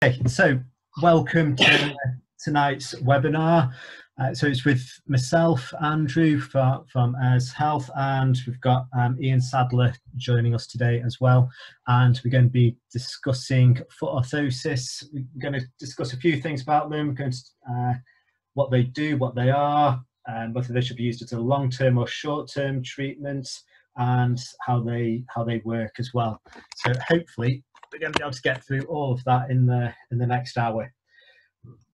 Okay, so welcome to tonight's webinar. So it's with myself, Andrew from Airs Health, and we've got Ian Sadler joining us today as well. And we're going to be discussing foot orthosis. We're going to discuss a few things about them, what they do, what they are, whether they should be used as a long-term or short-term treatment, and how they work as well. So hopefully we're going to be able to get through all of that in the next hour.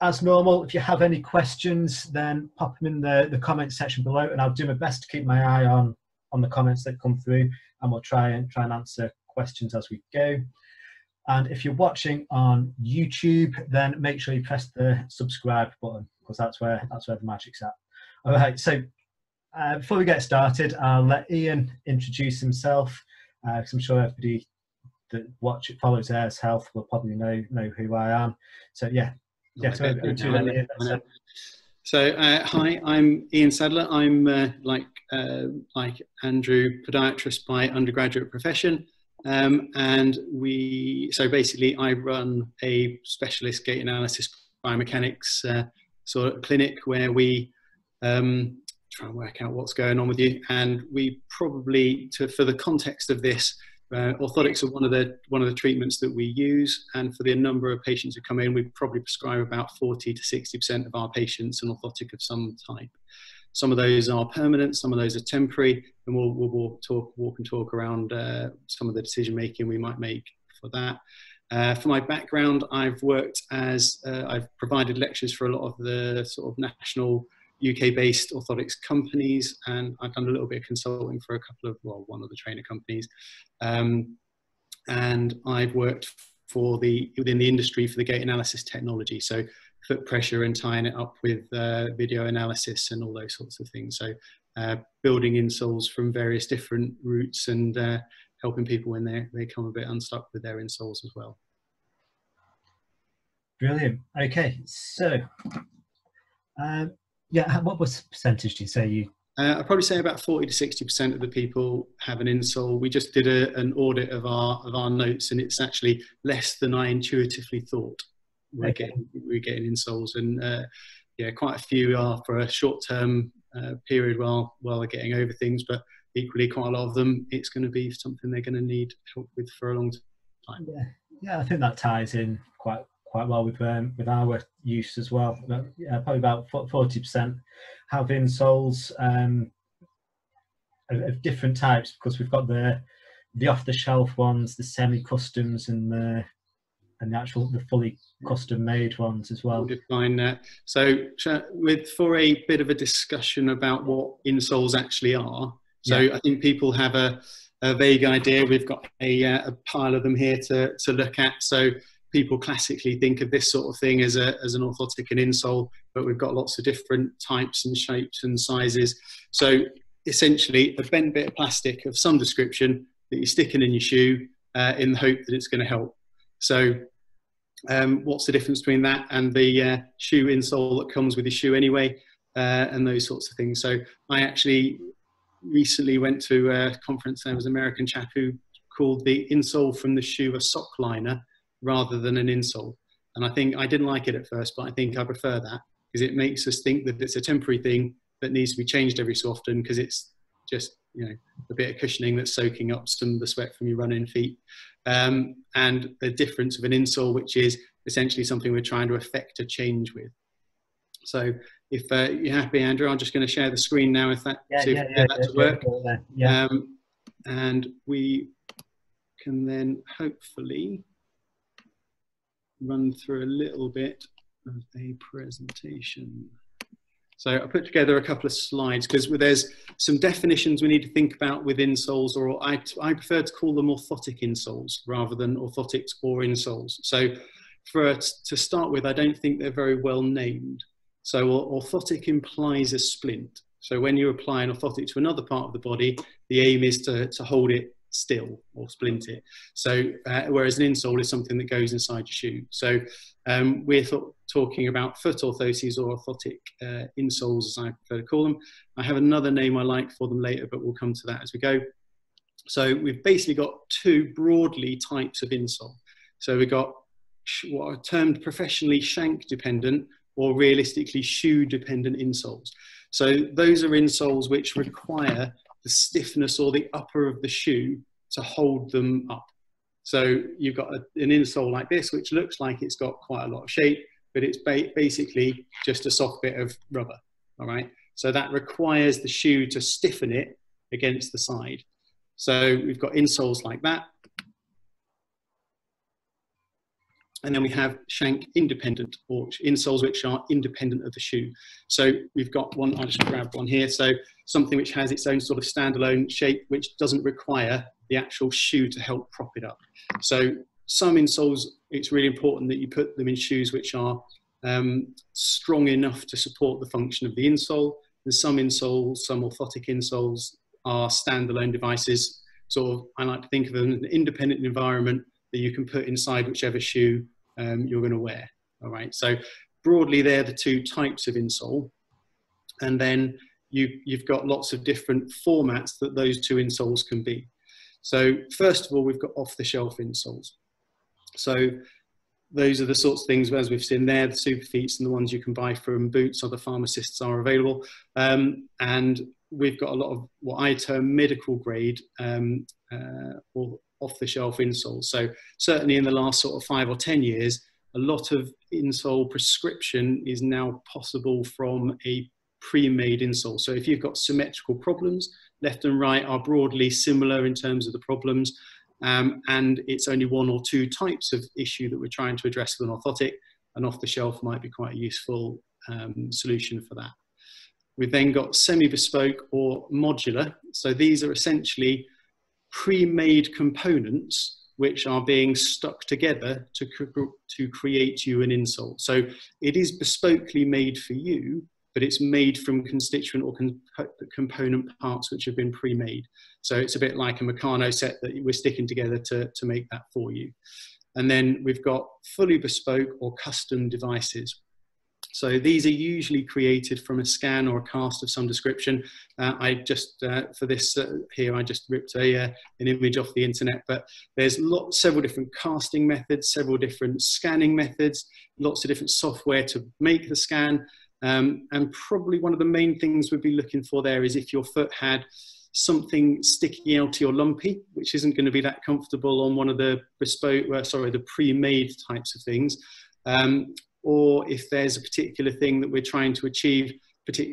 As normal, if you have any questions, then pop them in the comments section below, and I'll do my best to keep my eye on the comments that come through, and we'll try and answer questions as we go. And if you're watching on YouTube, then make sure you press the subscribe button, because that's where the magic's at. All right, so before we get started, I'll let Ian introduce himself, because I'm sure everybody that follows Airs Health will probably know who I am. So yeah. So hi, I'm Ian Sadler. I'm like Andrew, podiatrist by undergraduate profession, and so basically I run a specialist gait analysis biomechanics sort of clinic where we try and work out what's going on with you, and we probably, for the context of this, orthotics are one of the treatments that we use, and for the number of patients who come in, we probably prescribe about 40 to 60% of our patients an orthotic of some type. Some of those are permanent, some of those are temporary, and we'll walk and talk around some of the decision making we might make for that. For my background, I've worked as I've provided lectures for a lot of the sort of national UK-based orthotics companies, and I've done a little bit of consulting for one of the trainer companies, and I've worked within the industry for the gait analysis technology, so foot pressure and tying it up with video analysis and all those sorts of things. So building insoles from various different routes and helping people when they come a bit unstuck with their insoles as well. Brilliant. Okay, so yeah, what was the percentage do you say you? I'd probably say about 40 to 60% of the people have an insole. We just did an audit of our notes, and it's actually less than I intuitively thought. We're getting insoles, and yeah, quite a few are for a short-term period while they're getting over things, but equally quite a lot of them, it's going to be something they're going to need help with for a long time. Yeah, I think that ties in quite well with our use as well. But, yeah, probably about 40% have insoles of different types, because we've got the off-the-shelf ones, the semi-customs, and the fully custom-made ones as well. We'll define that. So for a bit of a discussion about what insoles actually are. So yeah. I think people have a vague idea. We've got a pile of them here to look at. So people classically think of this sort of thing as an orthotic and insole, but we've got lots of different types and shapes and sizes. So essentially, a bent bit of plastic of some description that you're sticking in your shoe in the hope that it's going to help. So what's the difference between that and the shoe insole that comes with your shoe anyway, and those sorts of things. So I actually recently went to a conference. There was an American chap who called the insole from the shoe a sock liner rather than an insole. And I think I didn't like it at first, but I think I prefer that, because it makes us think that it's a temporary thing that needs to be changed every so often, because it's just, a bit of cushioning that's soaking up some of the sweat from your running feet. And the difference of an insole, which is essentially something we're trying to affect a change with. So if you're happy, Andrew, I'm just going to share the screen now, if that to work. Yeah. And we can then hopefully run through a little bit of a presentation. So I put together a couple of slides, because there's some definitions we need to think about with insoles, or I prefer to call them orthotic insoles rather than orthotics or insoles. So to start with, I don't think they're very well named. So orthotic implies a splint. So when you apply an orthotic to another part of the body, the aim is to hold it still or splint it. So whereas an insole is something that goes inside your shoe. So we're talking about foot orthoses or orthotic insoles, as I prefer to call them. I have another name I like for them later, but we'll come to that as we go. So we've basically got two broadly types of insole. So we've got what are termed professionally shank dependent or realistically shoe dependent insoles. So those are insoles which require the stiffness or the upper of the shoe to hold them up. So you've got an insole like this, which looks like it's got quite a lot of shape, but it's basically just a soft bit of rubber, all right? So that requires the shoe to stiffen it against the side. So we've got insoles like that. And then we have shank independent, or insoles which are independent of the shoe. So we've got one, I'll just grab one here. So something which has its own sort of standalone shape, which doesn't require the actual shoe to help prop it up. So some insoles, it's really important that you put them in shoes which are strong enough to support the function of the insole. And some insoles, some orthotic insoles, are standalone devices. Sort of, I like to think of them as an independent environment that you can put inside whichever shoe you're going to wear. All right. So broadly, they're the two types of insole. And then you've got lots of different formats that those two insoles can be. So first of all, we've got off-the-shelf insoles. So those are the sorts of things, as we've seen there, the Superfeets and the ones you can buy from Boots. Other pharmacists are available. And we've got a lot of what I term medical grade or off-the-shelf insoles. So certainly in the last sort of 5 or 10 years, a lot of insole prescription is now possible from a pre-made insole. So if you've got symmetrical problems, left and right are broadly similar in terms of the problems, and it's only one or two types of issue that we're trying to address with an orthotic, and off-the-shelf might be quite a useful solution for that. We've then got semi-bespoke or modular. So these are essentially pre-made components which are being stuck together to create you an insole. So it is bespokely made for you, but it's made from constituent or component parts which have been pre-made. So it's a bit like a Meccano set that we're sticking together to make that for you. And then we've got fully bespoke or custom devices. So these are usually created from a scan or a cast of some description. I just, for this here, I just ripped an image off the internet, but there's several different casting methods, several different scanning methods, lots of different software to make the scan. And probably one of the main things we'd be looking for there is if your foot had something sticky, outy or lumpy, which isn't going to be that comfortable on one of the bespoke, the pre-made types of things. Or if there's a particular thing that we're trying to achieve,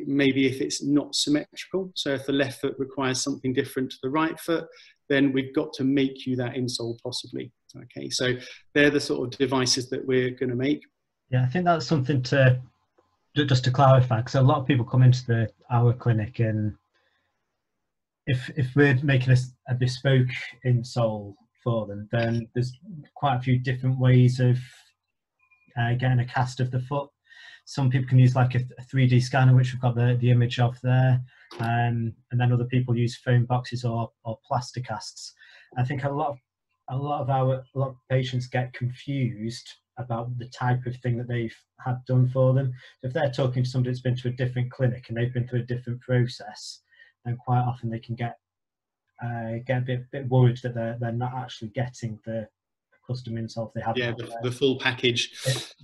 maybe if it's not symmetrical. So if the left foot requires something different to the right foot, then we've got to make you that insole possibly. Okay, so they're the sort of devices that we're going to make. Yeah, I think that's something just to clarify, because a lot of people come into our clinic, and if we're making a bespoke insole for them, then there's quite a few different ways of getting a cast of the foot. Some people can use like a 3D scanner, which we've got the image of there, and then other people use foam boxes or plaster casts. I think a lot of patients get confused about the type of thing that they've had done for them. So if they're talking to somebody that's been to a different clinic and they've been through a different process, then quite often they can get a bit worried that they're not actually getting the custom insole if they have the full package.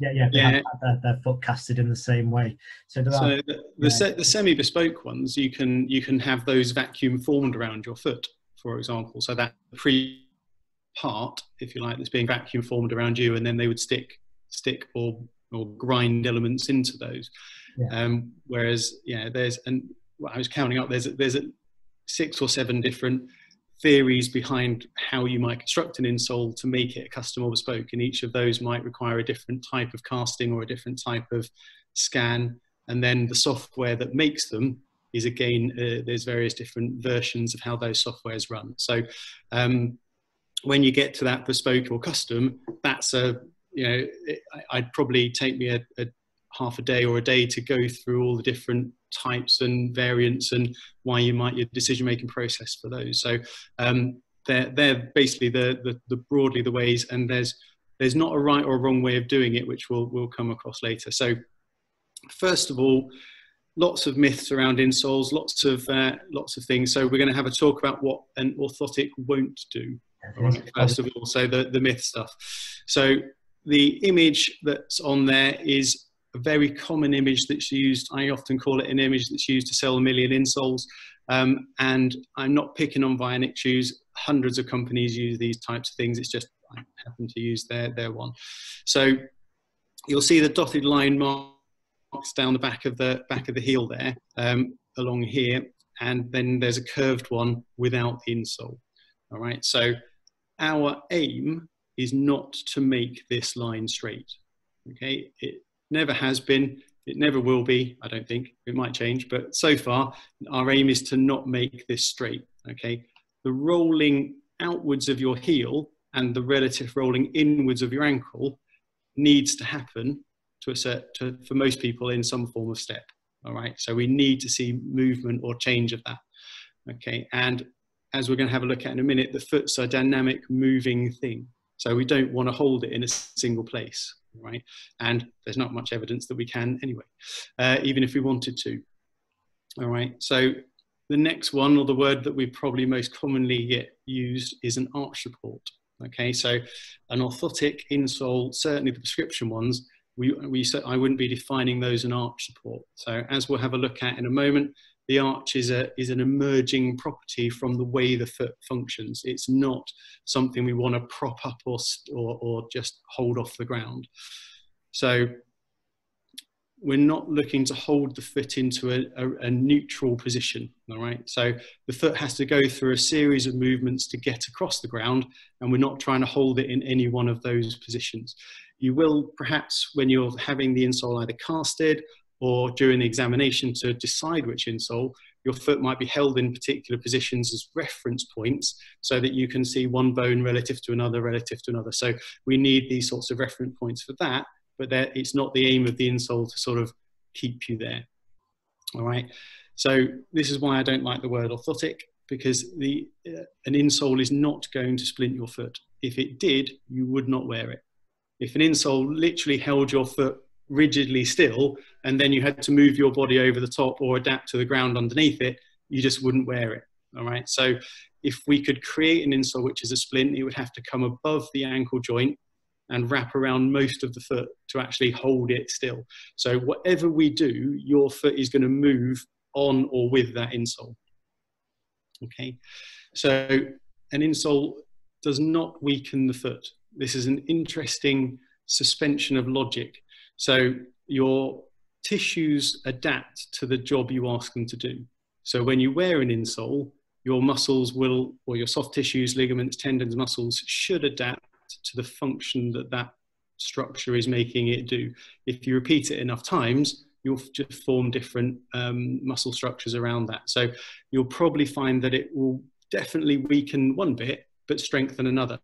Have their foot casted in the same way. So the semi-bespoke ones, you can have those vacuum formed around your foot, for example. So that part, if you like, that's being vacuum formed around you, and then they would stick or grind elements into those. Whereas I was counting up, there's 6 or 7 different theories behind how you might construct an insole to make it a custom or bespoke, and each of those might require a different type of casting or a different type of scan. And then the software that makes them is, again, there's various different versions of how those softwares run. So when you get to that bespoke or custom, that's I'd probably take me a half a day or a day to go through all the different types and variants and why your decision-making process for those. So they're basically the broadly the ways, and there's not a right or a wrong way of doing it, which we'll come across later. So first of all, lots of myths around insoles, lots of things. So we're going to have a talk about what an orthotic won't do. All right, first of all, so the myth stuff. So the image that's on there is a very common image that's used. I often call it an image that's used to sell 1 million insoles. And I'm not picking on Vionic shoes. Hundreds of companies use these types of things. It's just I happen to use their one. So you'll see the dotted line marks down the back of the heel there, along here, and then there's a curved one without the insole. All right. So our aim is not to make this line straight. Okay. It never has been. It never will be. I don't think it might change, but so far our aim is to not make this straight. Okay. The rolling outwards of your heel and the relative rolling inwards of your ankle needs to happen for most people in some form of step. All right. So we need to see movement or change of that. Okay. And as we're going to have a look at in a minute, the foot's a dynamic moving thing. So we don't want to hold it in a single place. Right. And there's not much evidence that we can anyway, even if we wanted to. All right. So the next one, or the word that we probably most commonly get used, is an arch support. Okay. So an orthotic insole, certainly the prescription ones, I wouldn't be defining those an arch support. So as we'll have a look at in a moment, the arch is an emerging property from the way the foot functions. It's not something we want to prop up or just hold off the ground. So we're not looking to hold the foot into a neutral position, all right? So the foot has to go through a series of movements to get across the ground, and we're not trying to hold it in any one of those positions. You will perhaps, when you're having the insole either casted or during the examination to decide which insole, your foot might be held in particular positions as reference points so that you can see one bone relative to another, relative to another. So we need these sorts of reference points for that, but it's not the aim of the insole to sort of keep you there. All right. So this is why I don't like the word orthotic, because an insole is not going to splint your foot. If it did, you would not wear it. If an insole literally held your foot rigidly still, and then you had to move your body over the top or adapt to the ground underneath it, you just wouldn't wear it. All right. So if we could create an insole which is a splint, it would have to come above the ankle joint and wrap around most of the foot to actually hold it still. So whatever we do, your foot is going to move on or with that insole. Okay. So an insole does not weaken the foot. This is an interesting suspension of logic. So your tissues adapt to the job you ask them to do. So when you wear an insole, your muscles will, or your soft tissues, ligaments, tendons, muscles should adapt to the function that structure is making it do. If you repeat it enough times, you'll just form different muscle structures around that. So you'll probably find that it will definitely weaken one bit, but strengthen another.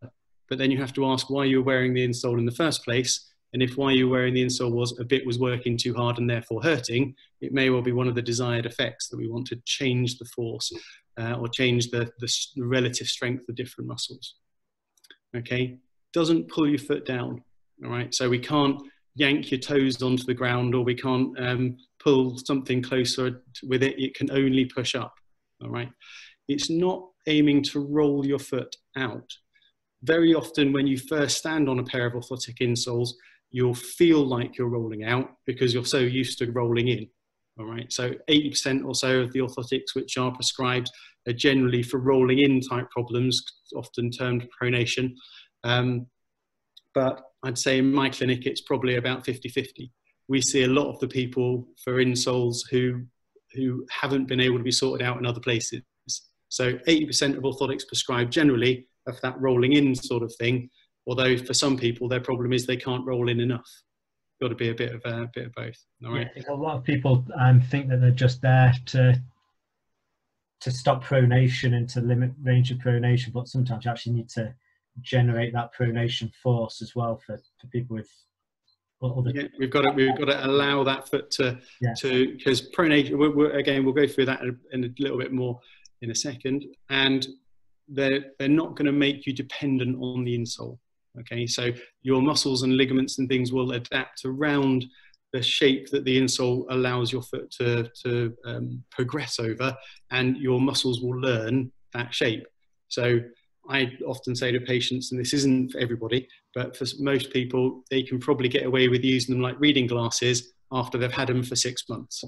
But then you have to ask why you're wearing the insole in the first place. And if why you're wearing the insole was a bit was working too hard and therefore hurting, it may well be one of the desired effects that we want to change the force or change the relative strength of different muscles. Okay, doesn't pull your foot down. All right, so we can't yank your toes onto the ground, or we can't pull something closer with it. It can only push up. All right, it's not aiming to roll your foot out. Very often when you first stand on a pair of orthotic insoles, you'll feel like you're rolling out because you're so used to rolling in. All right, so 80% or so of the orthotics which are prescribed are generally for rolling in type problems, often termed pronation. But I'd say in my clinic, it's probably about 50-50. We see a lot of the people for insoles who haven't been able to be sorted out in other places. So 80% of orthotics prescribed generally of that rolling in sort of thing, although for some people their problem is they can't roll in enough. Got to be a bit of both. All right. Yeah, a lot of people think that they're just there to stop pronation and to limit range of pronation, but sometimes you actually need to generate that pronation force as well for people with other. Yeah, we've got to allow that foot to because pronation. We'll go through that in a little bit more in a second, and they're not going to make you dependent on the insole. Okay, so your muscles and ligaments and things will adapt around the shape that the insole allows your foot to progress over, and your muscles will learn that shape. So I often say to patients, and this isn't for everybody, but for most people, they can probably get away with using them like reading glasses after they've had them for 6 months.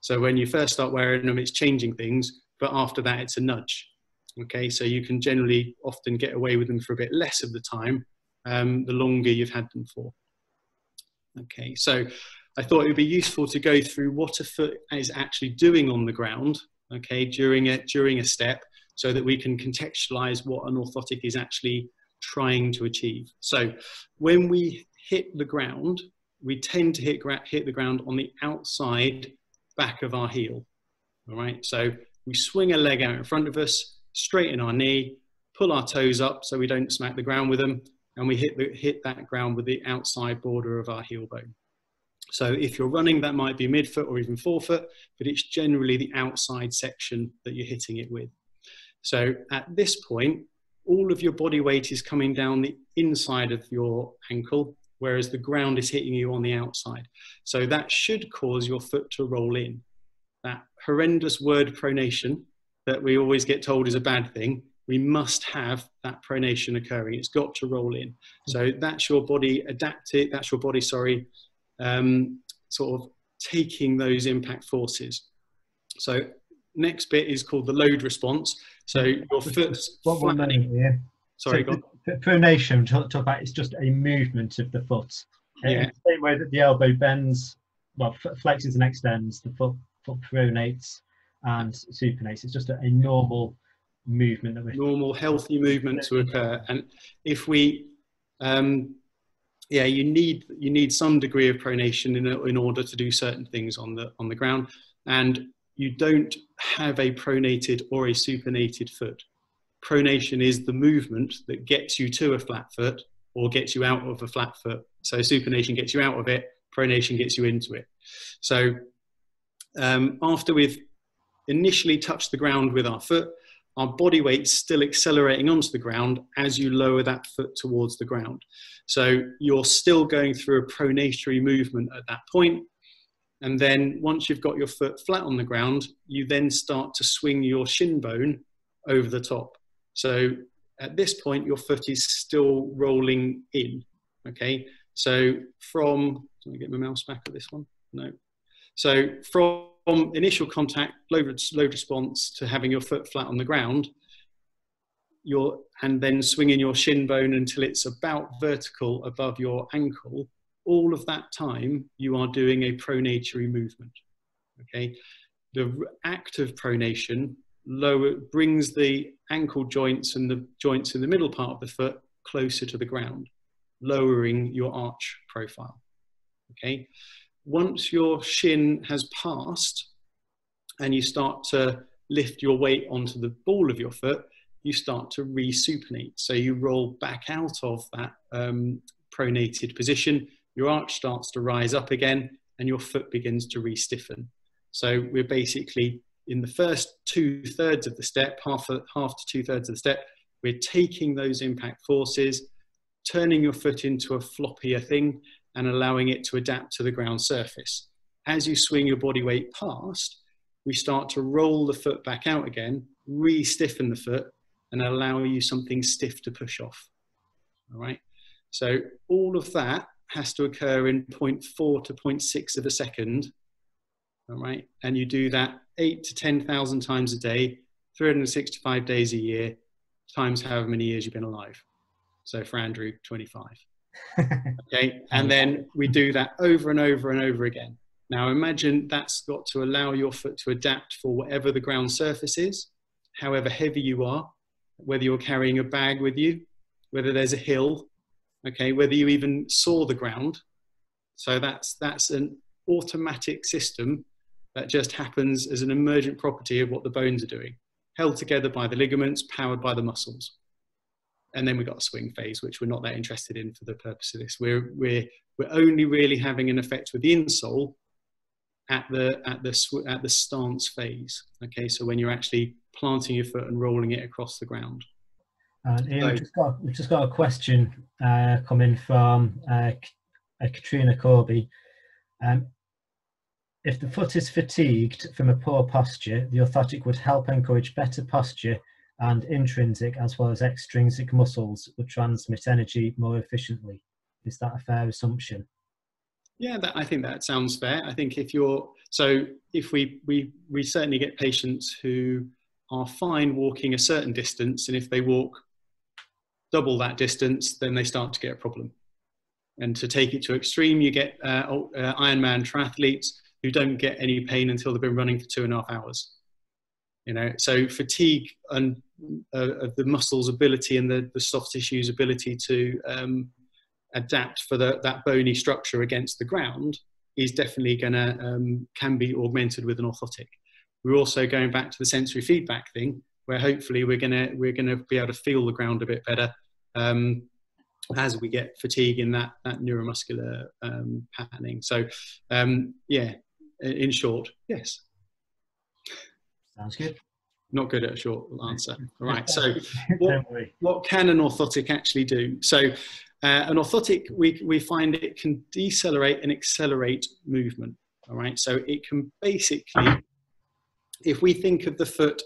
So when you first start wearing them, it's changing things, but after that, it's a nudge. Okay, so you can generally often get away with them for a bit less of the time, the longer you've had them for. Okay, so I thought it would be useful to go through what a foot is actually doing on the ground, okay, during a step, so that we can contextualize what an orthotic is actually trying to achieve. So when we hit the ground, we tend to hit the ground on the outside back of our heel. All right, so we swing a leg out in front of us, straighten our knee, pull our toes up so we don't smack the ground with them, and we hit that ground with the outside border of our heel bone. So if you're running, that might be midfoot or even forefoot, but it's generally the outside section that you're hitting it with. So at this point, all of your body weight is coming down the inside of your ankle, whereas the ground is hitting you on the outside. So that should cause your foot to roll in. That horrendous word pronation that we always get told is a bad thing, we must have that pronation occurring. It's got to roll in. So that's your body adapted, that's your body, sorry, sort of taking those impact forces. So next bit is called the load response. So your foot's flattening. Yeah. Sorry, so pronation, talk about, it's just a movement of the foot. Yeah. In the same way that the elbow bends, well, flexes and extends, the foot pronates and supinates. It's just a normal movement that normal healthy movement to occur. And if we yeah, you need some degree of pronation in order to do certain things on the ground, and you don't have a pronated or a supinated foot. Pronation is the movement that gets you to a flat foot or gets you out of a flat foot. So supination gets you out of it, pronation gets you into it. So after we've initially touched the ground with our foot, our body weight's still accelerating onto the ground as you lower that foot towards the ground. So you're still going through a pronatory movement at that point. And then once you've got your foot flat on the ground, you then start to swing your shin bone over the top. So at this point, your foot is still rolling in, okay? So from, let me get my mouse back at this one, no. So from initial contact, load response, to having your foot flat on the ground, and then swinging your shin bone until it's about vertical above your ankle, all of that time you are doing a pronatory movement, okay? The act of pronation brings the ankle joints and the joints in the middle part of the foot closer to the ground, lowering your arch profile, okay? Once your shin has passed and you start to lift your weight onto the ball of your foot, you start to re-supinate. So you roll back out of that pronated position, your arch starts to rise up again, and your foot begins to re-stiffen. So we're basically, in the first 2/3 of the step, half to 2/3 of the step, we're taking those impact forces, turning your foot into a floppier thing, and allowing it to adapt to the ground surface. As you swing your body weight past, we start to roll the foot back out again, re-stiffen the foot, and allow you something stiff to push off. All right. So all of that has to occur in 0.4 to 0.6 of a second. All right. And you do that 8,000 to 10,000 times a day, 365 days a year, times however many years you've been alive. So for Andrew, 25. Okay. And then we do that over and over and over again. Now imagine that's got to allow your foot to adapt for whatever the ground surface is, however heavy you are, whether you're carrying a bag with you, whether there's a hill, okay, whether you even saw the ground. So that's an automatic system that just happens as an emergent property of what the bones are doing, held together by the ligaments, powered by the muscles. And then we've got a swing phase, which we're not that interested in for the purpose of this. We're only really having an effect with the insole at the stance phase. Okay, so when you're actually planting your foot and rolling it across the ground. Ian, we've just got a question coming from Katrina Corby. If the foot is fatigued from a poor posture, the orthotic would help encourage better posture and intrinsic as well as extrinsic muscles would transmit energy more efficiently. Is that a fair assumption? Yeah, I think that sounds fair. I think if we certainly get patients who are fine walking a certain distance, and if they walk double that distance, then they start to get a problem. And to take it to extreme, you get Ironman triathletes who don't get any pain until they've been running for 2.5 hours. You know, so fatigue and of the muscles' ability and the soft tissue's ability to adapt for that bony structure against the ground is definitely can be augmented with an orthotic. We're also going back to the sensory feedback thing, where hopefully we're gonna be able to feel the ground a bit better as we get fatigue in that neuromuscular patterning. So yeah, in short, yes. Sounds good. Not good at a short answer. All right. So what can an orthotic actually do? So an orthotic, we find it can decelerate and accelerate movement. All right. So it can basically, if we think of the foot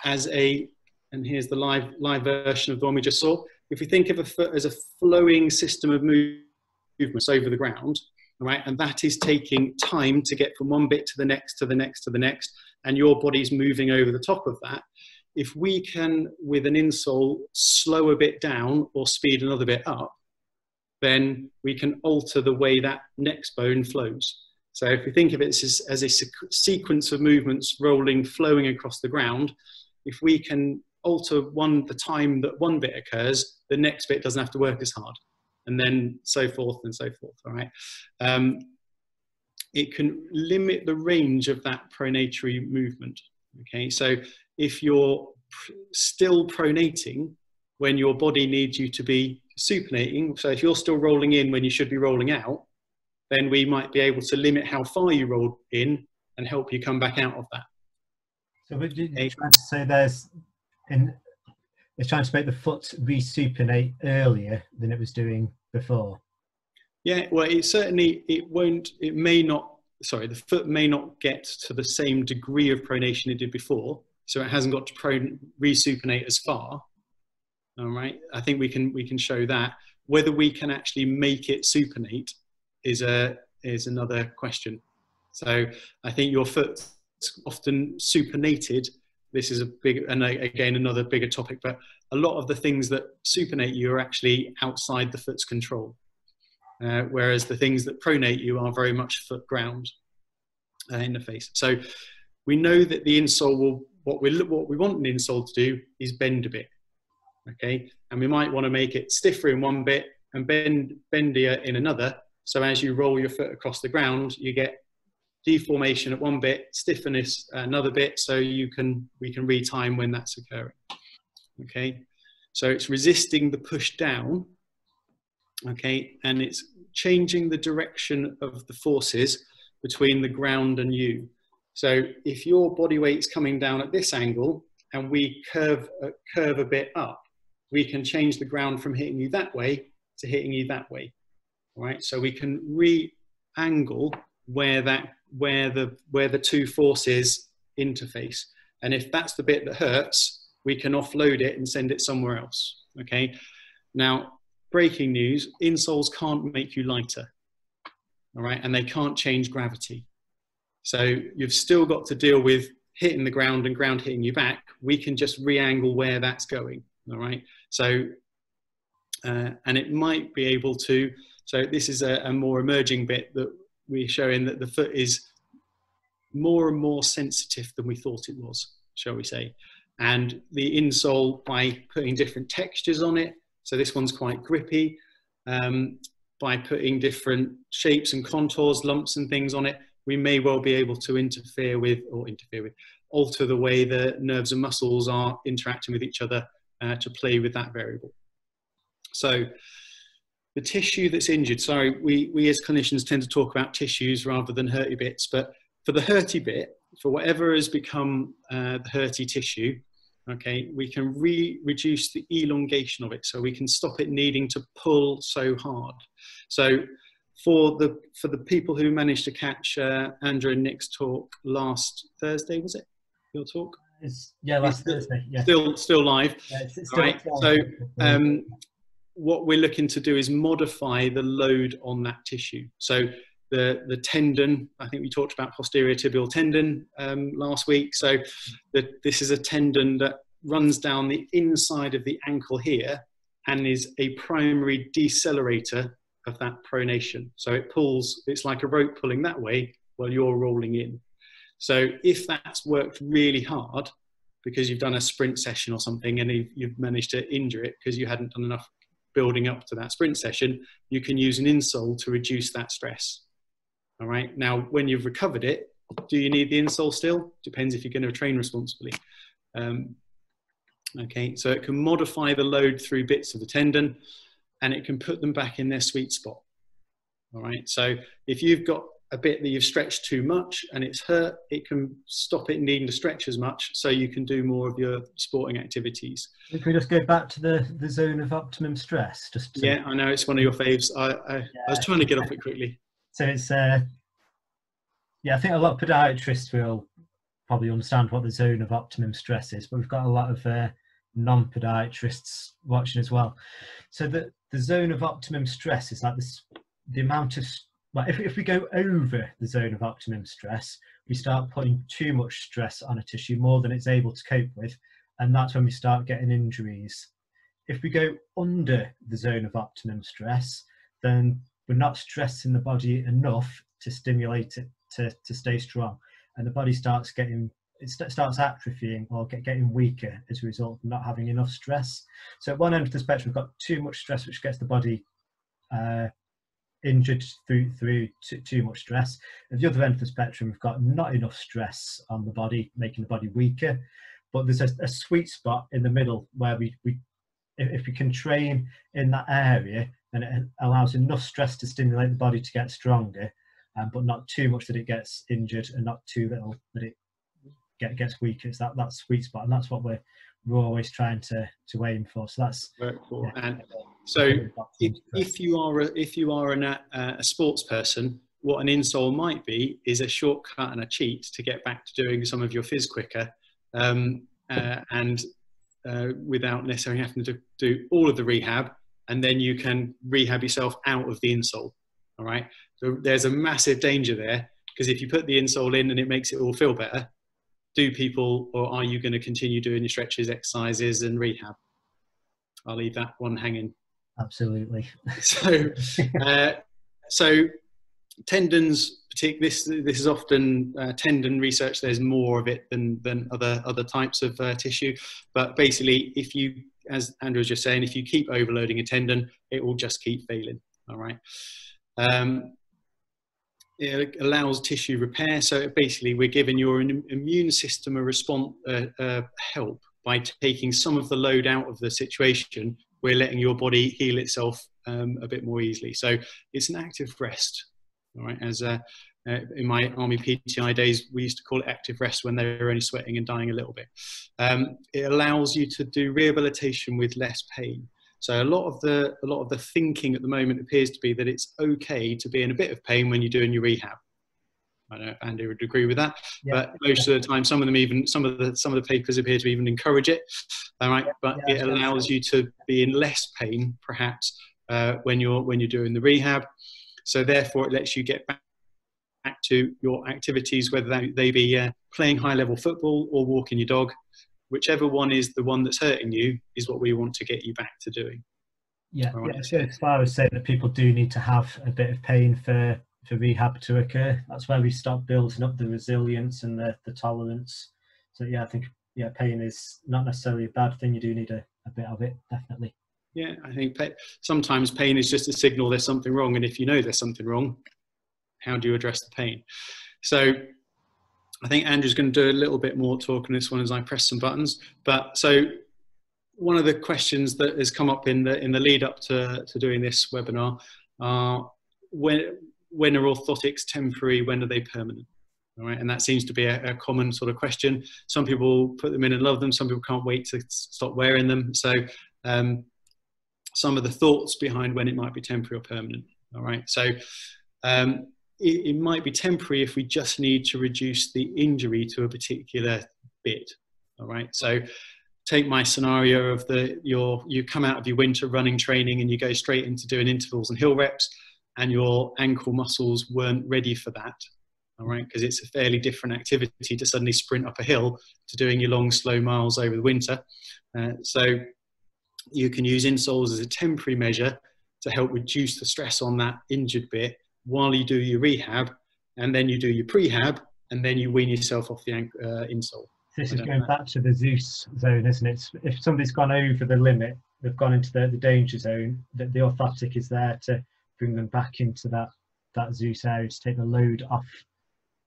as and here's the live version of the one we just saw. If we think of a foot as a flowing system of movements over the ground, all right, and that is taking time to get from one bit to the next, to the next, to the next, and your body's moving over the top of that. If we can, with an insole, slow a bit down or speed another bit up, then we can alter the way that next bone flows. So if we think of it as a sequence of movements rolling, flowing across the ground, if we can alter the time that one bit occurs, the next bit doesn't have to work as hard, and then so forth and so forth. All right. It can limit the range of that pronatory movement. Okay, so if you're still pronating when your body needs you to be supinating, so if you're still rolling in when you should be rolling out, then we might be able to limit how far you roll in and help you come back out of that. So what you're trying to say it's trying to make the foot resupinate earlier than it was doing before. Yeah, well, the foot may not get to the same degree of pronation it did before, so it hasn't got to resupinate as far. All right, I think we can show that. Whether we can actually make it supinate is another question. So I think your foot's often supinated. This is another bigger topic, but a lot of the things that supinate you are actually outside the foot's control. Whereas the things that pronate you are very much foot ground in the face. So we know that the insole what we want an insole to do is bend a bit, okay? And we might want to make it stiffer in one bit and bendier in another. So as you roll your foot across the ground, you get deformation at one bit, stiffness at another bit, so we can retime when that's occurring, okay? So it's resisting the push down. Okay, and it's changing the direction of the forces between the ground and you. So if your body weight's coming down at this angle and we curve a bit up, we can change the ground from hitting you that way to hitting you that way. All right, so we can re-angle where the two forces interface. And if that's the bit that hurts, we can offload it and send it somewhere else. Okay, now, breaking news, insoles can't make you lighter, all right? And they can't change gravity. So you've still got to deal with hitting the ground and ground hitting you back. We can just re-angle where that's going, all right? So, and it might be able to, so this is a more emerging bit that we're showing that the foot is more and more sensitive than we thought it was, shall we say. And the insole, by putting different textures on it, so this one's quite grippy, by putting different shapes and contours, lumps and things on it, we may well be able to alter the way the nerves and muscles are interacting with each other to play with that variable. So the tissue that's injured, sorry, we as clinicians tend to talk about tissues rather than hurty bits, but for the hurty bit, for whatever has become the hurty tissue, okay, we can reduce the elongation of it, so we can stop it needing to pull so hard. So for the people who managed to catch Andrew and Nick's talk last Thursday, was it your talk? Last Thursday. Yeah, still live. Yeah, it's All still right. So what we're looking to do is modify the load on that tissue. So the tendon, I think we talked about posterior tibial tendon last week. So this is a tendon that runs down the inside of the ankle here and is a primary decelerator of that pronation. So it pulls, it's like a rope pulling that way while you're rolling in. So if that's worked really hard because you've done a sprint session or something and you've managed to injure it because you hadn't done enough building up to that sprint session, you can use an insole to reduce that stress. All right. Now, when you've recovered it, do you need the insole still? Depends if you're going to train responsibly. Okay. So it can modify the load through bits of the tendon and it can put them back in their sweet spot. All right. So if you've got a bit that you've stretched too much and it's hurt, it can stop it needing to stretch as much so you can do more of your sporting activities. If we just go back to the zone of optimum stress, yeah, I know it's one of your faves. I was trying to get off it quickly. So it's I think a lot of podiatrists will probably understand what the zone of optimum stress is, but we've got a lot of non-podiatrists watching as well. So the zone of optimum stress is like this, the amount of, well, if we go over the zone of optimum stress, we start putting too much stress on a tissue, more than it's able to cope with, and that's when we start getting injuries. If we go under the zone of optimum stress, then we're not stressing the body enough to stimulate it to stay strong, and the body starts atrophying or getting weaker as a result of not having enough stress. So at one end of the spectrum, we've got too much stress, which gets the body injured through too much stress. At the other end of the spectrum, we've got not enough stress on the body, making the body weaker. But there's a sweet spot in the middle where if we can train in that area, then it allows enough stress to stimulate the body to get stronger, but not too much that it gets injured and not too little that it gets weaker. It's that sweet spot, and that's what we're always trying to aim for. So that's work for. Yeah. And so if you are a sports person, what an insole might be is a shortcut and a cheat to get back to doing some of your phys quicker, and without necessarily having to do all of the rehab, and then you can rehab yourself out of the insole. All right. So there's a massive danger there, because if you put the insole in and it makes it all feel better, are you going to continue doing your stretches, exercises and rehab? I'll leave that one hanging. Absolutely. So tendons, this is often tendon research. There's more of it than other types of tissue. But basically, if you, as Andrew was just saying, if you keep overloading a tendon, it will just keep failing. All right. It allows tissue repair. So basically, we're giving your immune system a response, help by taking some of the load out of the situation. We're letting your body heal itself a bit more easily. So it's an active rest. All right. As in my army PTI days, we used to call it active rest when they were only sweating and dying a little bit. It allows you to do rehabilitation with less pain. So a lot of the thinking at the moment appears to be that it's okay to be in a bit of pain when you're doing your rehab. I don't know if Andy would agree with that, yeah. But most of the time, some of the papers appear to even encourage it. All right, but it allows you to be in less pain, perhaps, when you're doing the rehab. So therefore, it lets you get back to your activities, whether they be playing high-level football or walking your dog. Whichever one is the one that's hurting you is what we want to get you back to doing. Yeah, so as far as saying that people do need to have a bit of pain for rehab to occur, that's where we start building up the resilience and the tolerance. So yeah, I think pain is not necessarily a bad thing. You do need a bit of it, definitely. Yeah, I think sometimes pain is just a signal there's something wrong, and if you know there's something wrong, how do you address the pain? So I think Andrew's going to do a little bit more talk on this one as I press some buttons. But so one of the questions that has come up in the lead up to doing this webinar are when are orthotics temporary, when are they permanent? All right, and that seems to be a common sort of question. Some people put them in and love them. Some people can't wait to stop wearing them. So some of the thoughts behind when it might be temporary or permanent. All right, so it might be temporary if we just need to reduce the injury to a particular bit. All right. So take my scenario of you come out of your winter running training and you go straight into doing intervals and hill reps, and your ankle muscles weren't ready for that. All right, because it's a fairly different activity to suddenly sprint up a hill to doing your long, slow miles over the winter. So you can use insoles as a temporary measure to help reduce the stress on that injured bit while you do your rehab, and then you do your prehab, and then you wean yourself off the insole. This is going back to the Zeus zone, isn't it? If somebody's gone over the limit, they've gone into the danger zone, the orthotic is there to bring them back into that Zeus area, to take the load off.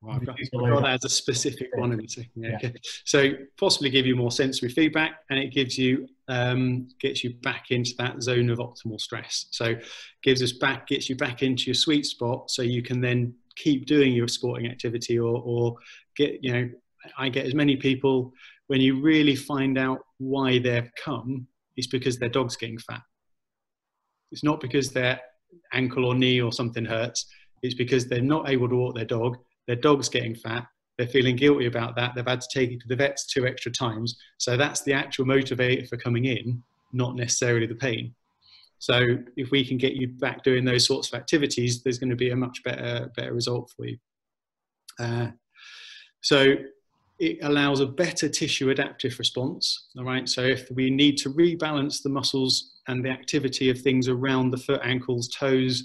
Well, I've got that as a specific one in a second. Yeah, okay. So possibly give you more sensory feedback, and it gives you gets you back into that zone of optimal stress. So gets you back into your sweet spot, so you can then keep doing your sporting activity or get, I get as many people, when you really find out why they've come, it's because their dog's getting fat. It's not because their ankle or knee or something hurts. It's because they're not able to walk their dog's getting fat, they're feeling guilty about that, they've had to take it to the vets 2 extra times. So that's the actual motivator for coming in, not necessarily the pain. So if we can get you back doing those sorts of activities, there's going to be a much better result for you. So it allows a better tissue adaptive response. All right. So if we need to rebalance the muscles and the activity of things around the foot, ankles, toes,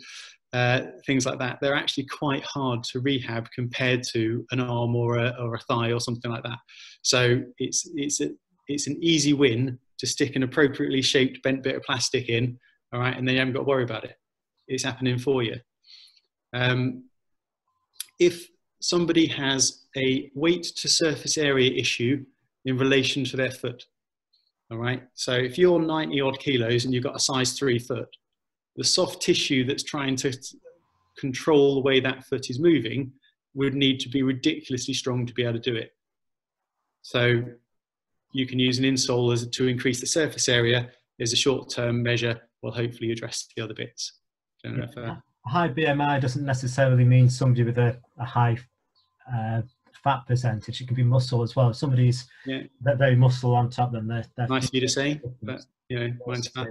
things like that, they're actually quite hard to rehab compared to an arm or a thigh or something like that. So it's an easy win to stick an appropriately shaped bent bit of plastic in, all right, and then you haven't got to worry about it. It's happening for you. If somebody has a weight to surface area issue in relation to their foot, all right, so if you're 90 odd kilos and you've got a size 3 foot, the soft tissue that's trying to control the way that foot is moving would need to be ridiculously strong to be able to do it. So you can use an insole to increase the surface area as a short-term measure, will hopefully address the other bits. Don't know if, a high BMI doesn't necessarily mean somebody with a high fat percentage. It can be muscle as well. If somebody's very muscle on top, then they're nice for you to say, but mine's fat.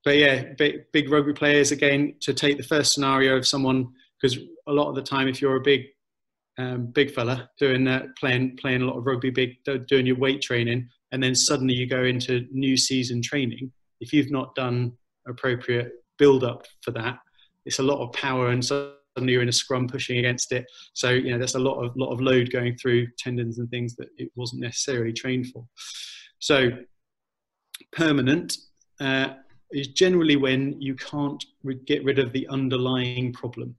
But yeah, big rugby players, again, to take the first scenario of someone, because a lot of the time, if you're a big fella playing a lot of rugby, doing your weight training, and then suddenly you go into new season training, if you've not done appropriate build up for that, it's a lot of power, and suddenly you're in a scrum pushing against it. So there's a lot of load going through tendons and things that it wasn't necessarily trained for. So permanent is generally when you can't get rid of the underlying problem.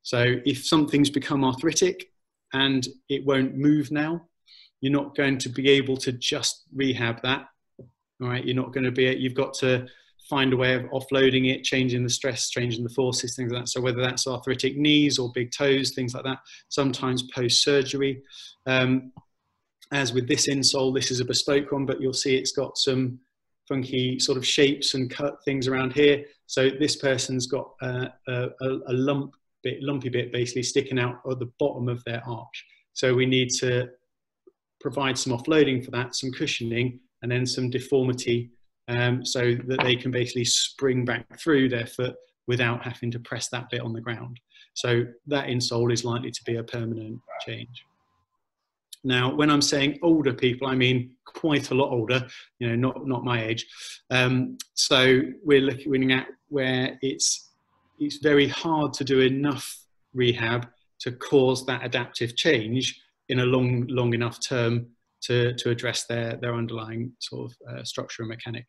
So if something's become arthritic and it won't move now, you're not going to be able to just rehab that. All right, you've got to find a way of offloading it, changing the stress, changing the forces, things like that. So whether that's arthritic knees or big toes, things like that, sometimes post-surgery. As with this insole, this is a bespoke one, but you'll see it's got some funky sort of shapes and cut things around here. So this person's got a lumpy bit basically sticking out at the bottom of their arch. So we need to provide some offloading for that, some cushioning, and then some deformity, so that they can basically spring back through their foot without having to press that bit on the ground. So that insole is likely to be a permanent change. Now, when I'm saying older people, I mean quite a lot older, not my age. So we're looking at where it's very hard to do enough rehab to cause that adaptive change in a long enough term to address their underlying sort of structure and mechanic.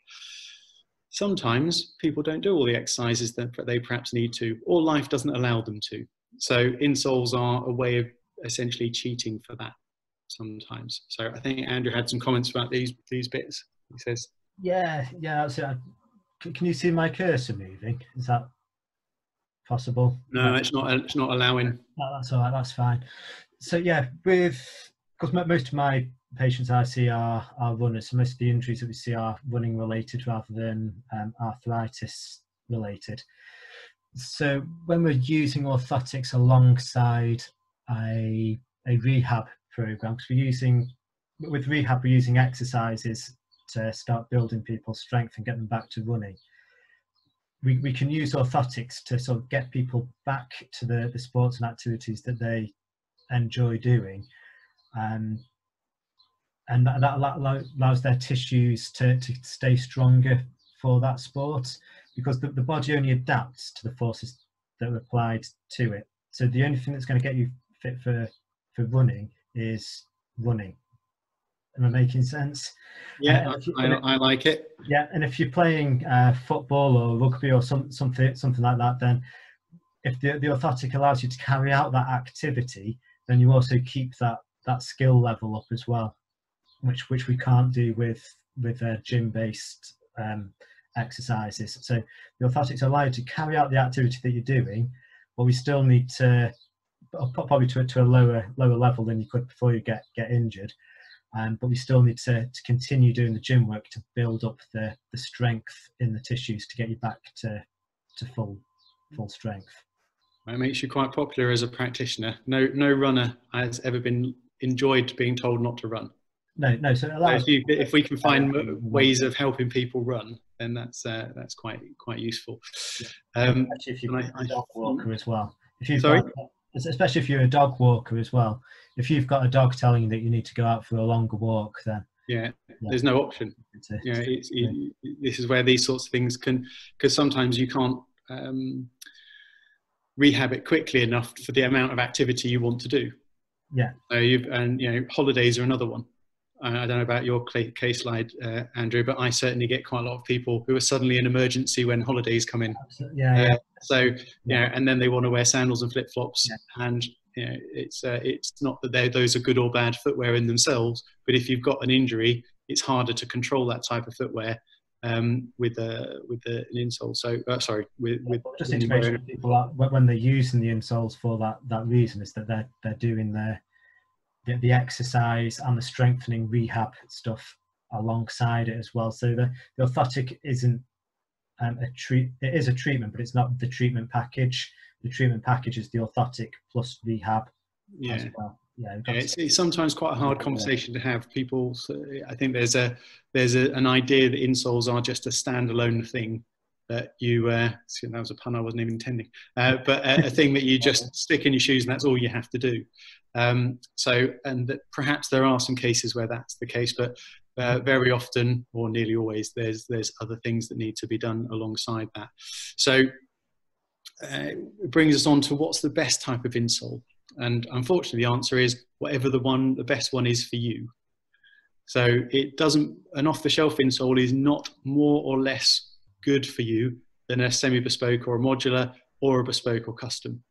Sometimes people don't do all the exercises that they perhaps need to, or life doesn't allow them to. So insoles are a way of essentially cheating for that sometimes. So I think Andrew had some comments about these bits. He says, yeah, that's it. Can you see my cursor moving? Is that possible? No, it's not allowing. No, that's all right, that's fine. So yeah, because most of my patients I see are runners, so most of the injuries that we see are running related rather than arthritis related. So when we're using orthotics alongside a rehab program, because we're using with rehab, we're using exercises to start building people's strength and get them back to running. We can use orthotics to sort of get people back to the sports and activities that they enjoy doing, and that allows their tissues to stay stronger for that sport, because the body only adapts to the forces that are applied to it. So the only thing that's going to get you fit for running is running. Am I making sense? Yeah, I like it. Yeah, and if you're playing football or rugby or something like that, then if the orthotic allows you to carry out that activity, then you also keep that skill level up as well, which we can't do with gym-based exercises. So the orthotics allow you to carry out the activity that you're doing, but we still need to, probably to a lower level than you could before you get injured. But we still need to continue doing the gym work to build up the strength in the tissues to get you back to full strength. It makes you quite popular as a practitioner. No runner has ever been enjoyed being told not to run. No. So if we can find ways of helping people run, then that's quite useful. Especially if you're a dog walker as well. Sorry? Especially if you're a dog walker as well. If you've got a dog telling you that you need to go out for a longer walk, then there's no option. This is where these sorts of things can, because sometimes you can't rehab it quickly enough for the amount of activity you want to do. Yeah. So holidays are another one. I don't know about your case slide, Andrew, but I certainly get quite a lot of people who are suddenly in emergency when holidays come in. Yeah. And then they want to wear sandals and flip flops, and it's not that those are good or bad footwear in themselves, but if you've got an injury, it's harder to control that type of footwear with an insole. So with just need to make sure people are, when they're using the insoles for that reason, is that they're doing the exercise and the strengthening rehab stuff alongside it as well. So the orthotic isn't it is a treatment, but it's not the treatment package. The treatment package is the orthotic plus rehab as well. It's sometimes quite a hard conversation to have. People, I think there's an idea that insoles are just a standalone thing that you that was a pun I wasn't even intending, but a thing that you just stick in your shoes and that's all you have to do. And that perhaps there are some cases where that's the case, but very often, or nearly always, there's other things that need to be done alongside that. So it brings us on to what's the best type of insole, and unfortunately the answer is whatever the best one is for you. So an off-the-shelf insole is not more or less good for you than a semi-bespoke or a modular or a bespoke or custom.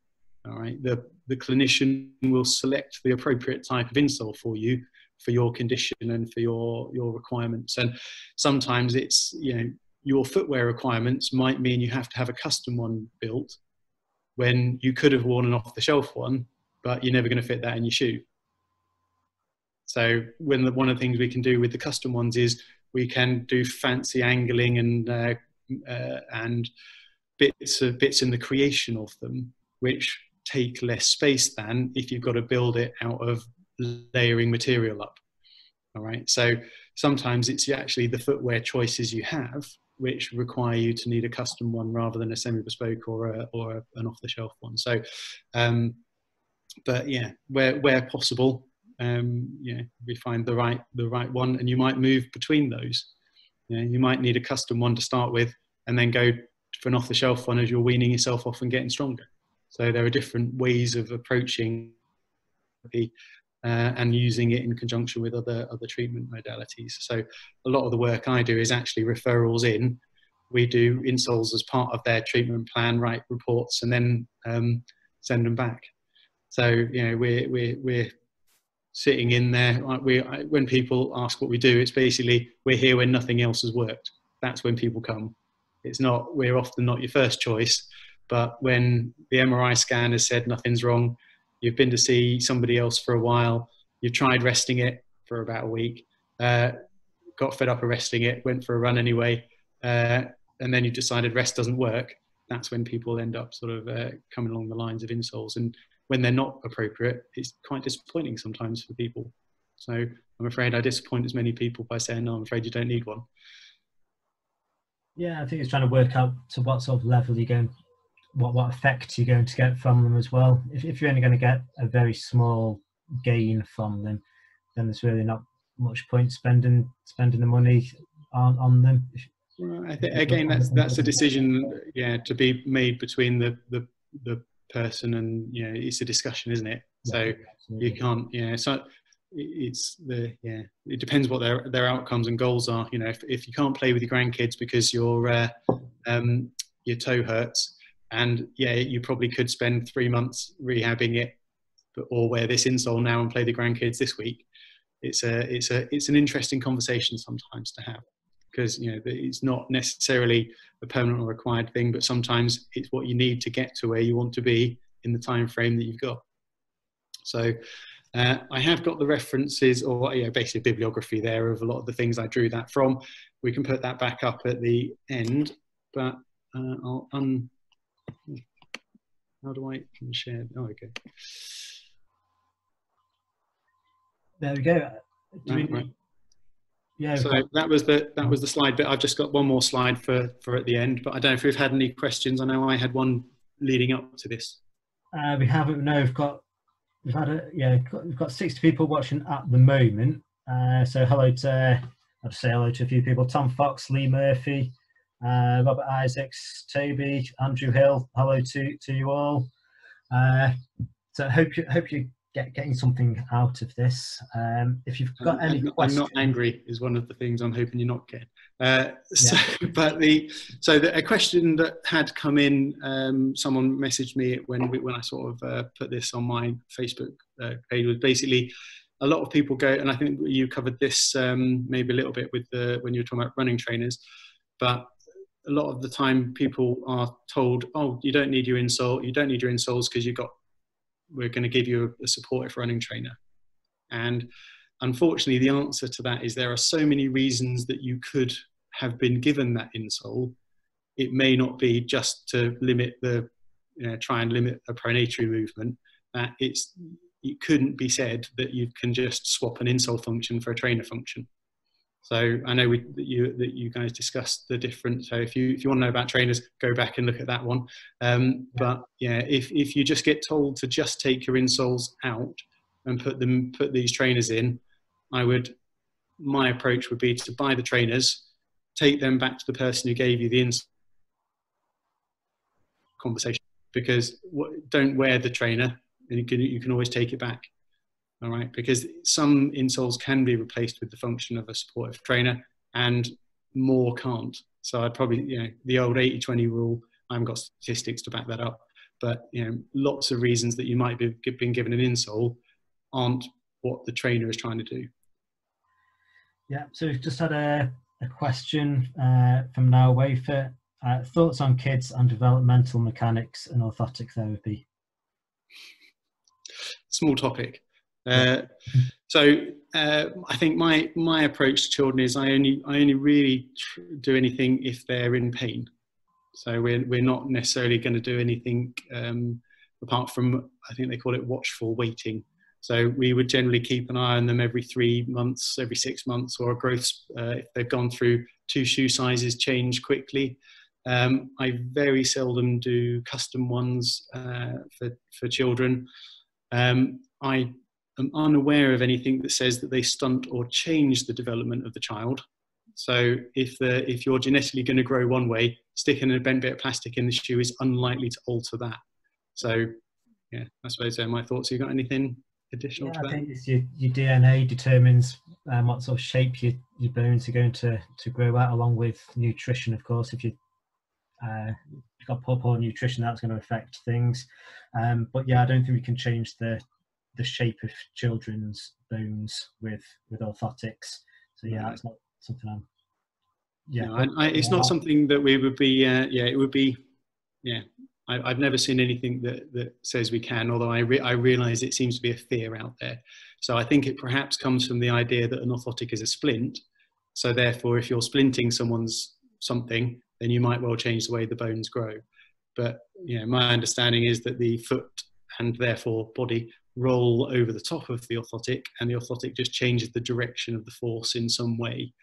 All right, the clinician will select the appropriate type of insole for you, for your condition and for your requirements. And sometimes it's, your footwear requirements might mean you have to have a custom one built when you could have worn an off-the-shelf one, but you're never going to fit that in your shoe. So one of the things we can do with the custom ones is we can do fancy angling and bits in the creation of them, which take less space than if you've got to build it out of layering material up. All right. So sometimes it's actually the footwear choices you have which require you to need a custom one rather than a semi-bespoke or an off-the-shelf one. So, but yeah, where possible, we find the right one, and you might move between those. You might need a custom one to start with, and then go for an off-the-shelf one as you're weaning yourself off and getting stronger. So there are different ways of approaching and using it in conjunction with other treatment modalities. So a lot of the work I do is actually referrals in. We do insoles as part of their treatment plan, write reports, and then send them back. So we're sitting in there. When people ask what we do, it's basically we're here when nothing else has worked. That's when people come. We're often not your first choice, but when the MRI scan has said nothing's wrong, you've been to see somebody else for a while, you've tried resting it for about a week, got fed up of resting it, went for a run anyway, and then you decided rest doesn't work, that's when people end up sort of coming along the lines of insoles. And when they're not appropriate, it's quite disappointing sometimes for people. So I'm afraid I disappoint as many people by saying, no, I'm afraid you don't need one. Yeah, I think it's trying to work out to what sort of level you're going, what effect you're going to get from them as well. If you're only going to get a very small gain from them, then there's really not much point spending the money on them. Well, I think again that's a decision, yeah, to be made between the person, and it's a discussion, isn't it? Yeah, so absolutely. You can't, so it's it depends what their outcomes and goals are. If you can't play with your grandkids because your toe hurts, and you probably could spend 3 months rehabbing it, or wear this insole now and play the grandkids this week. It's an interesting conversation sometimes to have, because it's not necessarily a permanent or required thing, but sometimes it's what you need to get to where you want to be in the time frame that you've got. So I have got the references, or basically a bibliography there of a lot of the things I drew that from. We can put that back up at the end, but how do I share? Oh, okay. There we go. Right. Yeah. So that was the slide bit. I've just got one more slide for at the end, but I don't know if we've had any questions. I know I had one leading up to this. We haven't. No, we've got 60 people watching at the moment. So I'll just say hello to a few people: Tom Fox, Lee Murphy, Robert Isaacs, Toby, Andrew Hill. Hello to you all. So I hope you getting something out of this. If you've got any questions, I'm not angry is one of the things I'm hoping you're not getting. A question that had come in, someone messaged me when I sort of put this on my Facebook page, was basically a lot of people go, and I think you covered this maybe a little bit with when you were talking about running trainers, but a lot of the time people are told, oh, you don't need your insole, you don't need your insoles because we're going to give you a supportive running trainer. And unfortunately, the answer to that is there are so many reasons that you could have been given that insole. It may not be just to try and limit a pronatory movement. It couldn't be said that you can just swap an insole function for a trainer function. So I know that you guys discussed the different. So if you want to know about trainers, go back and look at that one. But if you just get told to just take your insoles out and put these trainers in, my approach would be to buy the trainers, take them back to the person who gave you the insole conversation, because don't wear the trainer, and you can always take it back. All right, because some insoles can be replaced with the function of a supportive trainer and more can't. So I'd probably, the old 80-20 rule, I haven't got statistics to back that up, but lots of reasons that you might be been given an insole aren't what the trainer is trying to do. Yeah, so we've just had a question from Now Wafer. Thoughts on kids and developmental mechanics and orthotic therapy? Small topic. So I think my approach to children is I only really do anything if they're in pain. So we're not necessarily going to do anything apart from, I think they call it watchful waiting. So we would generally keep an eye on them every 3 months, every 6 months, or a growth if they've gone through 2 shoe sizes change quickly. I very seldom do custom ones for children. I am unaware of anything that says that they stunt or change the development of the child. So if you're genetically going to grow one way, sticking a bent bit of plastic in the shoe is unlikely to alter that. So yeah, I suppose they're my thoughts. Have you got anything additional to that? I think it's your DNA determines what sort of shape your bones are going to grow out, along with nutrition, of course. If you've got poor nutrition, that's going to affect things. But yeah, I don't think we can change the shape of children's bones with orthotics. So yeah, that's not something it's not something that we would be. It would be. Yeah, I've never seen anything that says we can. Although I realise it seems to be a fear out there. So I think it perhaps comes from the idea that an orthotic is a splint. So therefore, if you're splinting someone's something, then you might well change the way the bones grow. But my understanding is that the foot and therefore body roll over the top of the orthotic, and the orthotic just changes the direction of the force in some way.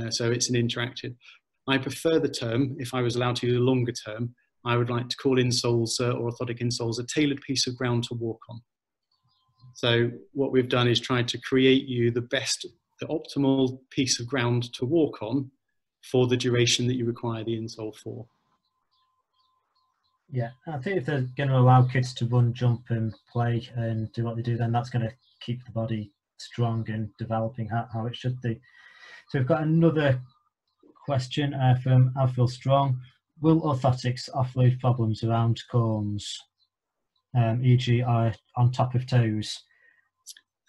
So it's an interactive. I prefer the term, if I was allowed to use a longer term, I would like to call insoles or orthotic insoles a tailored piece of ground to walk on. So what we've done is tried to create you the optimal piece of ground to walk on for the duration that you require the insole for. Yeah, I think if they're going to allow kids to run, jump and play and do what they do, then that's going to keep the body strong and developing how it should do. So we've got another question from Alfil Strong. Will orthotics offload problems around corns, e.g. on top of toes?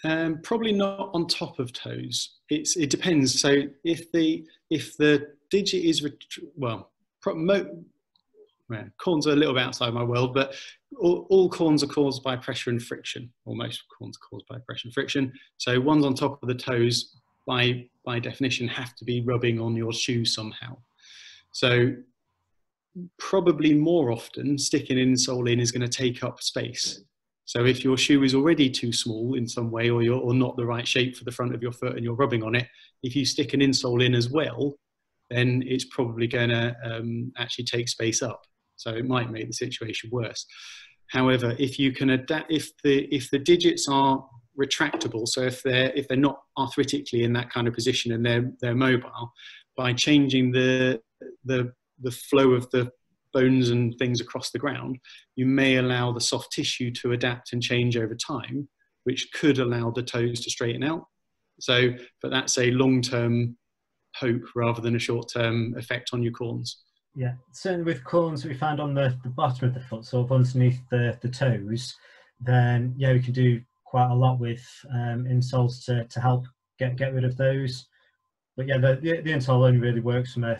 Probably not on top of toes. It depends. So if the digit is corns are a little bit outside my world, but all corns are caused by pressure and friction, or most corns are caused by pressure and friction. So ones on top of the toes, by definition, have to be rubbing on your shoe somehow. So probably more often, sticking an insole in is going to take up space. So if your shoe is already too small in some way, or not the right shape for the front of your foot and you're rubbing on it, if you stick an insole in as well, then it's probably going to actually take space up. So it might make the situation worse. However, if you can adapt, if the digits are retractable, so if they're not arthritically in that kind of position and they're mobile, by changing the flow of the bones and things across the ground, you may allow the soft tissue to adapt and change over time, which could allow the toes to straighten out. So, but that's a long-term hope rather than a short-term effect on your corns. Yeah, certainly with corns we find on the bottom of the foot, so underneath the toes, then yeah, we can do quite a lot with insoles to help get rid of those. But yeah, the insole only really works from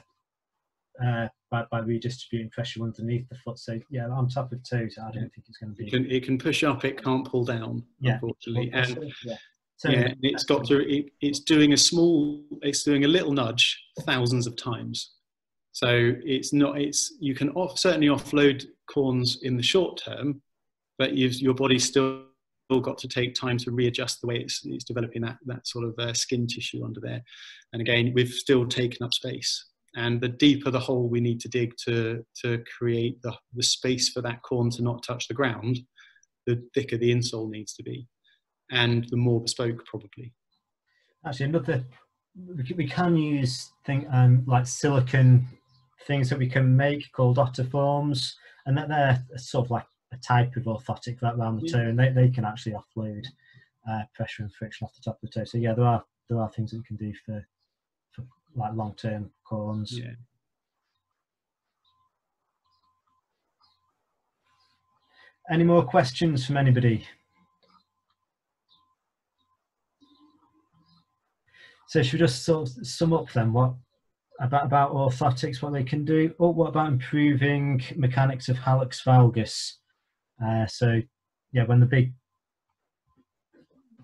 by redistributing pressure underneath the foot. So yeah, on top of toes, I don't think it's going to be. It can push up, it can't pull down, yeah, unfortunately. And yeah, it's doing a little nudge thousands of times. So you can certainly offload corns in the short term, but your body's still got to take time to readjust the way it's developing that sort of skin tissue under there. And again, we've still taken up space. And the deeper the hole we need to dig to create the space for that corn to not touch the ground, the thicker the insole needs to be, and the more bespoke probably. Actually, we can use like silicone things that we can make called ottoforms, and that they're sort of like a type of orthotic right around the toe, and they can actually offload pressure and friction off the top of the toe. So yeah, there are things that we can do for like long-term corns. Yeah. Any more questions from anybody? So should we just sort of sum up then what about orthotics, what they can do? Or what about improving mechanics of hallux valgus? So yeah, when the big,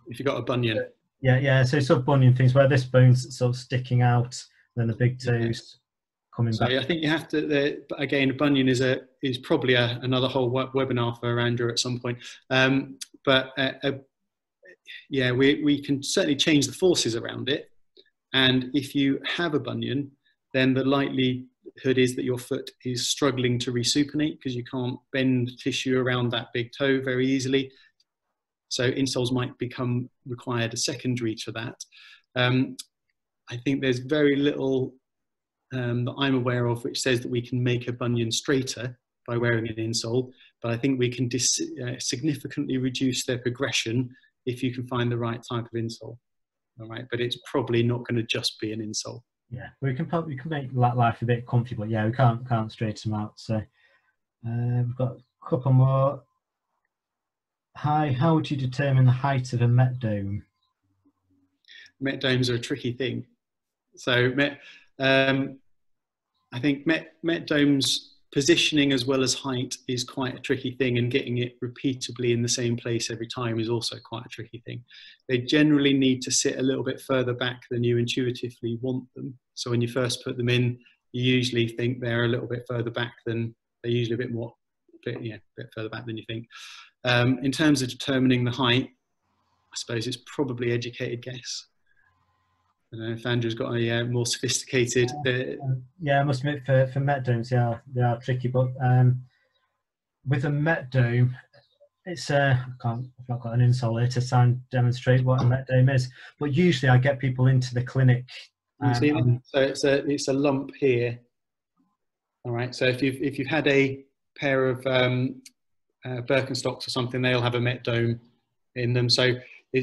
if you've got a bunion. Yeah, so sort of bunion things where this bone's sort of sticking out, then the big toes coming back. So I think you have to, again, a bunion is probably another whole webinar for Andrew at some point. Yeah, we can certainly change the forces around it. And if you have a bunion, then the likelihood is that your foot is struggling to resupinate because you can't bend tissue around that big toe very easily. So insoles might become required secondary to that. I think there's very little that I'm aware of which says that we can make a bunion straighter by wearing an insole, but I think we can significantly reduce their progression if you can find the right type of insole. All right, but it's probably not going to just be an insole. Yeah, we can make life a bit comfy, but yeah, we can't straighten them out. So we've got a couple more. Hi, how would you determine the height of a Met dome? Met domes are a tricky thing. So I think Met domes positioning as well as height is quite a tricky thing, and getting it repeatably in the same place every time is also quite a tricky thing. They generally need to sit a little bit further back than you intuitively want them. So when you first put them in, you usually think they're a little bit further back than they're usually a bit more bit further back than you think. In terms of determining the height, I suppose it's probably educated guess. I don't know if Andrew's got a more sophisticated. Yeah, I must admit for Met domes, they are tricky, but with a Met dome, it's I've not got an insole here to demonstrate what a Met dome is, but usually I get people into the clinic. So it's a lump here. All right. So if you've had a pair of Birkenstocks or something, they'll have a Met dome in them. So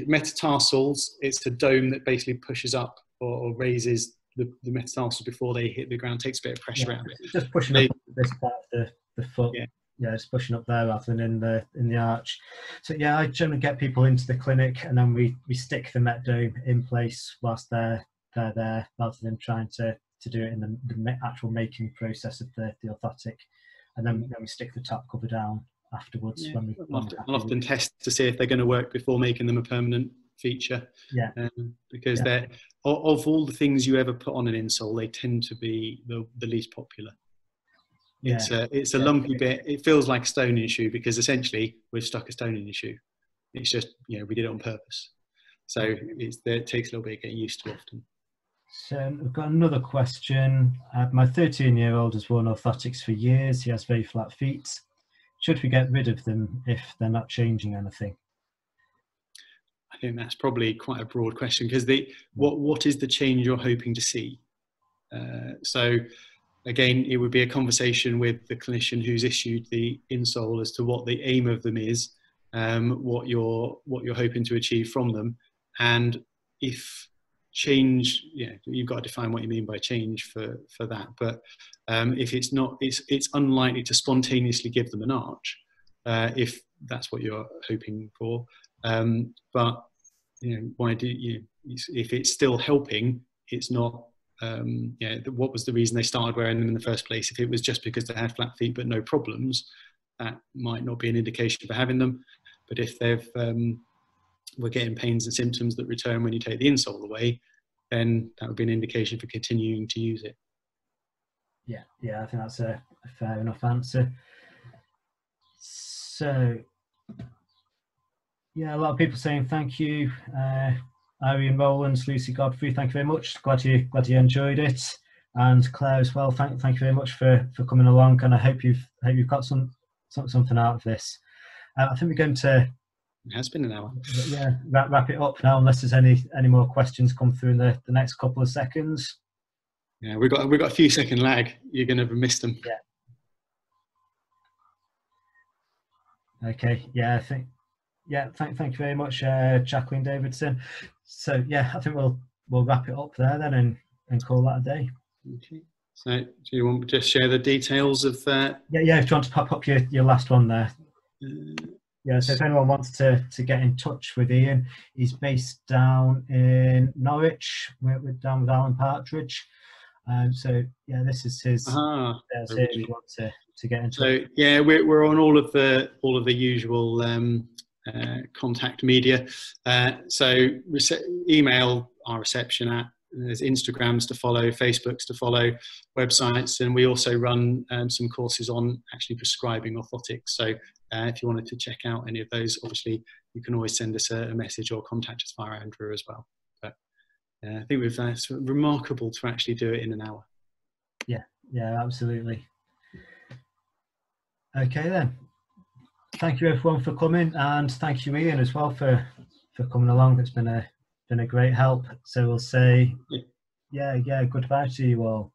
metatarsals, it's a dome that basically pushes up or raises the metatarsals before they hit the ground, takes a bit of pressure out of it. Just pushing up this part of the foot. Yeah, it's pushing up there rather than in the arch. So yeah, I generally get people into the clinic, and then we stick the Met dome in place whilst they're there, rather than trying to do it in the actual making process of the orthotic, and then we stick the top cover down afterwards. Yeah. I'll often test to see if they're going to work before making them a permanent feature. Yeah. Because they're of all the things you ever put on an insole, they tend to be the least popular. Yeah. It's a lumpy bit. It feels like a stone in your shoe because essentially we've stuck a stone in your shoe. It's just, we did it on purpose. So it takes a little bit of getting used to often. So we've got another question. My 13-year-old has worn orthotics for years. He has very flat feet. Should we get rid of them if they're not changing anything? I think that's probably quite a broad question because what is the change you're hoping to see? So again, it would be a conversation with the clinician who's issued the insole as to what the aim of them is, what you're hoping to achieve from them, and if change, you've got to define what you mean by change for that. But if it's not, it's unlikely to spontaneously give them an arch if that's what you're hoping for. But why do you? If it's still helping, it's not. What was the reason they started wearing them in the first place? If it was just because they had flat feet but no problems, that might not be an indication for having them. But if we're getting pains and symptoms that return when you take the insole away, then that would be an indication for continuing to use it. Yeah, I think that's a fair enough answer. So, a lot of people saying thank you. Arian Rowlands, Lucy Godfrey, thank you very much. Glad you enjoyed it, and Claire as well. Thank you very much for coming along, and I hope you've got something out of this. I think we're going to. It has been an hour. Yeah, wrap it up now, unless there's any more questions come through in the next couple of seconds. Yeah, we've got a few second lag. You're going to miss them. Yeah. Okay. Yeah, I think. Yeah, thank you very much, Jacqueline Davidson. So I think we'll wrap it up there then and call that a day. Okay. So do you want to just share the details of that? Yeah. If you want to pop up your last one there. So if anyone wants to get in touch with Ian, he's based down in Norwich. We're down with Alan Partridge. This is his. If you want to get in touch. So we're on all of the usual contact media. So email our reception at. There's Instagrams to follow, Facebooks to follow, websites, and we also run some courses on actually prescribing orthotics. So if you wanted to check out any of those, obviously you can always send us a message or contact us via Andrew as well. But I think it's remarkable to actually do it in an hour. Yeah, absolutely. Okay then. Thank you everyone for coming, and thank you Ian as well for coming along. It's been a great help. So we'll say goodbye to you all.